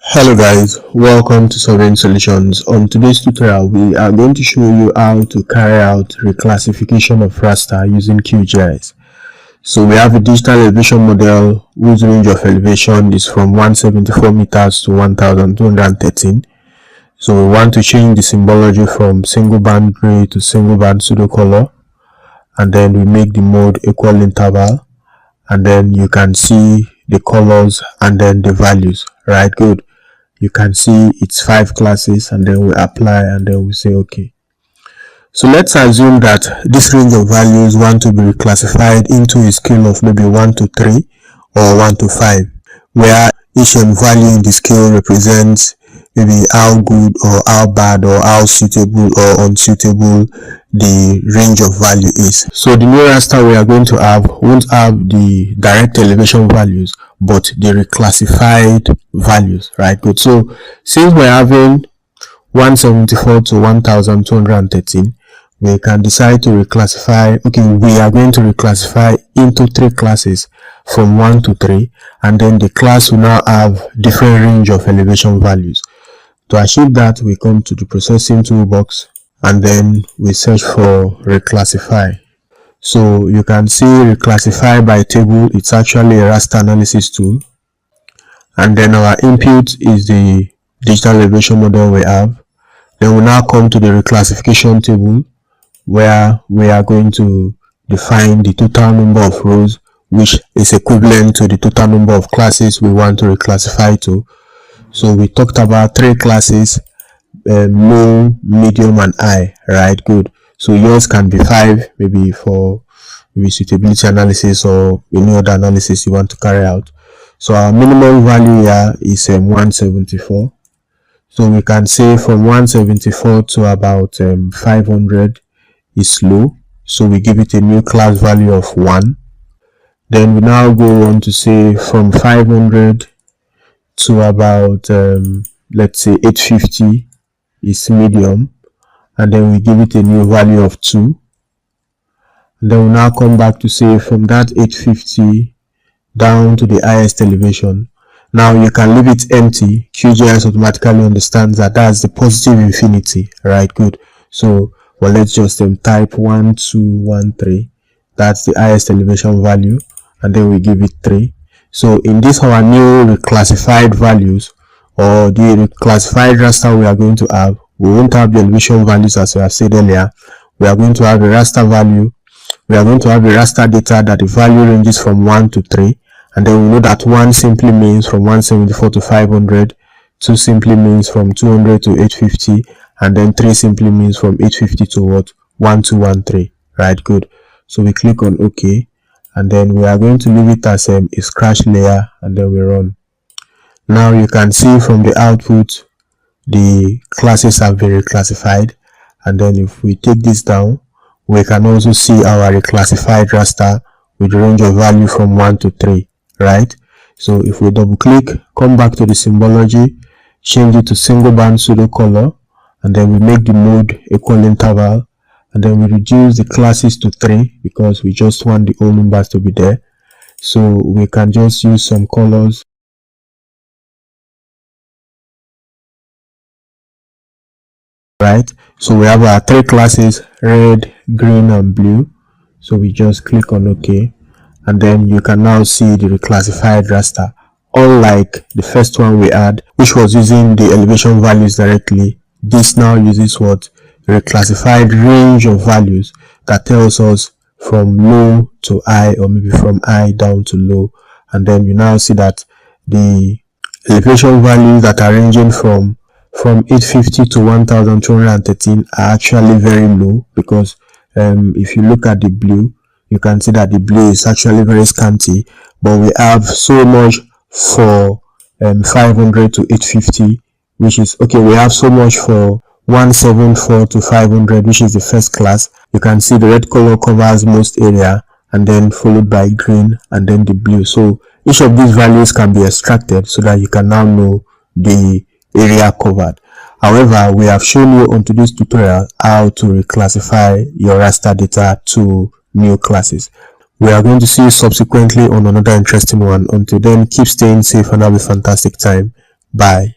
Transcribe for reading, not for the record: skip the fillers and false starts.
Hello guys, welcome to Solving Solutions. On today's tutorial, we are going to show you how to carry out reclassification of raster using QGIS. So we have a digital elevation model whose range of elevation is from 174 meters to 1213. So we want to change the symbology from single band gray to single band pseudo color, and then we make the mode equal interval, and then you can see the colors and then the values. Right, good. You can see it's 5 classes, and then we apply, and then we say okay. So let's assume that this range of values want to be reclassified into a scale of maybe 1 to 3 or 1 to 5, where each value in the scale represents maybe how good or how bad or how suitable or unsuitable the range of value is. So the new raster we are going to have won't have the direct elevation values, but the reclassified values. Right, good. So since we're having 174 to 1213, we can decide to reclassify. Okay, we are going to reclassify into 3 classes from 1 to 3, and then the class will now have different range of elevation values. To achieve that, we come to the processing toolbox, and then we search for reclassify. So you can see reclassify by table. It's actually a raster analysis tool, and then our input is the digital elevation model we have. Then we now come to the reclassification table, where we are going to define the total number of rows, which is equivalent to the total number of classes we want to reclassify to. So we talked about 3 classes, low, medium, and high. Right, good. So yours can be 5, maybe for maybe suitability analysis or any other analysis you want to carry out. So our minimum value here is 174. So we can say from 174 to about 500 is low, so we give it a new class value of 1. Then we now go on to say from 500 to about let's say 850 is medium, and then we give it a new value of 2. And then we now come back to say from that 850 down to the highest elevation. Now you can leave it empty. QGIS automatically understands that that's the positive infinity. Right, good. So well, let's just type 1213. That's the highest elevation value, and then we give it 3. So in this our new reclassified values, or the reclassified raster we are going to have, we won't have the elevation values as we have said earlier. We are going to have a raster value. We are going to have a raster data that the value ranges from 1 to 3, and then we know that 1 simply means from 174 to 500, 2 simply means from 200 to 850, and then 3 simply means from 850 to what? 1213. Right, good. So we click on OK, and then we are going to leave it as a scratch layer, and then we run. Now you can see from the output the classes have been reclassified, and then if we take this down, we can also see our reclassified raster with range of value from 1 to 3. Right, so if we double click, come back to the symbology, change it to single band pseudo color, and then we make the mode equal interval, and then we reduce the classes to 3 because we just want the whole numbers to be there. So we can just use some colors. Right, so we have our 3 classes, red, green, and blue. So we just click on OK, and then you can now see the reclassified raster. Unlike the first one we had, which was using the elevation values directly, this now uses what? Reclassified range of values that tells us from low to high, or maybe from high down to low. And then you now see that the elevation values that are ranging from 850 to 1213 are actually very low, because if you look at the blue, you can see that the blue is actually very scanty, but we have so much for 500 to 850, which is okay. We have so much for 174 to 500, which is the first class. You can see the red color covers most area, and then followed by green, and then the blue. So each of these values can be extracted so that you can now know the area covered. However, we have shown you on today's tutorial how to reclassify your raster data to new classes. We are going to see you subsequently on another interesting one. Until then, keep staying safe and have a fantastic time. Bye.